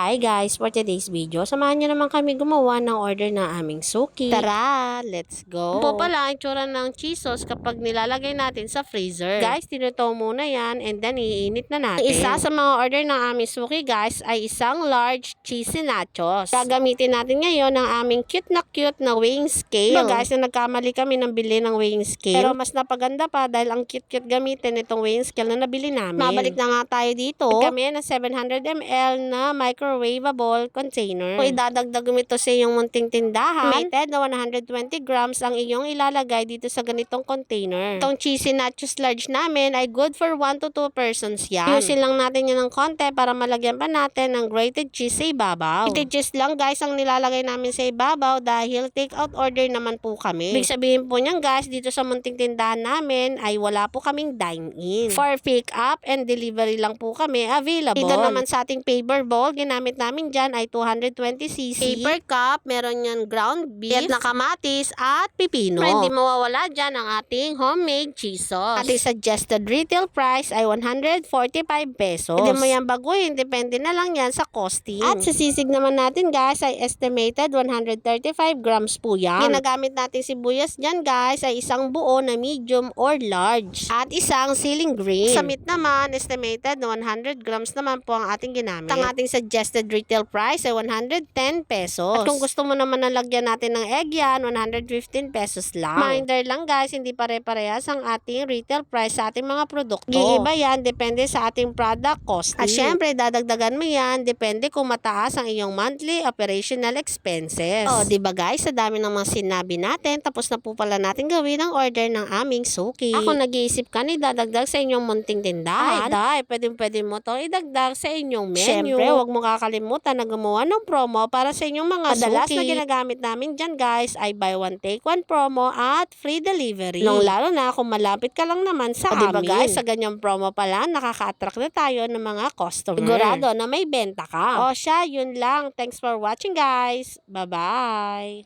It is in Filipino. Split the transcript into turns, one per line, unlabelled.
Hi guys! For today's video, samahan nyo naman kami gumawa ng order ng aming suki. Tara! Let's go! Ito po pala ang tsura ng cheese sauce kapag nilalagay natin sa freezer. Guys, tinuto muna yan and then iinit na natin. Isa sa mga order ng aming suki guys ay isang large cheesy nachos. Gagamitin natin ngayon ang aming cute na weighing scale. Guys, na nagkamali kami ng bili ng weighing scale. Pero mas napaganda pa dahil ang cute gamitin itong weighing scale na nabili namin. Mabalik na nga tayo dito. Kami na 700 ml na microwavable container. Kung idadagdag mo ito sa iyong munting tindahan, estimated na 120 grams ang iyong ilalagay dito sa ganitong container. Itong cheesy nachos large namin ay good for 1 to 2 persons yan. Yusin lang natin yan ng konti para malagyan pa natin ng grated cheese sa ibabaw. Grated cheese lang guys ang nilalagay namin sa ibabaw dahil take out order naman po kami. Ibig sabihin po niyan guys, dito sa munting tindahan namin ay wala po kaming dine-in. For pick up and delivery lang po kami available. Dito naman sa ating paper bowl, ginamit namin dyan ay 220cc. Paper cup, meron yan ground beef, na kamatis, at pipino. Pero hindi mawawala dyan ang ating homemade cheese sauce. Ating suggested retail price ay 145 pesos. Hindi mo yan baguhin, depende na lang yan sa costing. At sa sisig naman natin guys ay estimated 135 grams po yan. Ginagamit natin sibuyas dyan guys ay isang buo na medium or large. At isang ceiling green. Sa meat naman, estimated na 100 grams naman po ang ating ginamit. Ang ating suggested retail price ay 110 pesos. At kung gusto mo naman na lagyan natin ng egg yan, 115 pesos lang. Reminder lang guys, hindi pare-parehas ang ating retail price sa ating mga produkto. Iiba yan, depende sa ating product costing. At syempre, dadagdagan mo yan, depende kung mataas ang iyong monthly operational expenses. O, diba guys, sa dami ng mga sinabi natin, tapos na po pala natin gawin ang order ng aming suki. Ako nag-iisip ka ni dadagdag sa inyong munting tindahan. Ay, pwede mo to idagdag sa inyong menu. Syempre, huwag mo kakalimutan na gumawa ng promo para sa inyong mga madalas suki. Na ginagamit namin dyan guys ay buy one take one promo at free delivery. Lalo na kung malapit ka lang naman sa amin. Diba guys, sa ganyang promo pala, nakaka-attract na tayo ng mga customer. Sigurado na may benta ka. O siya, yun lang. Thanks for watching guys. Bye-bye!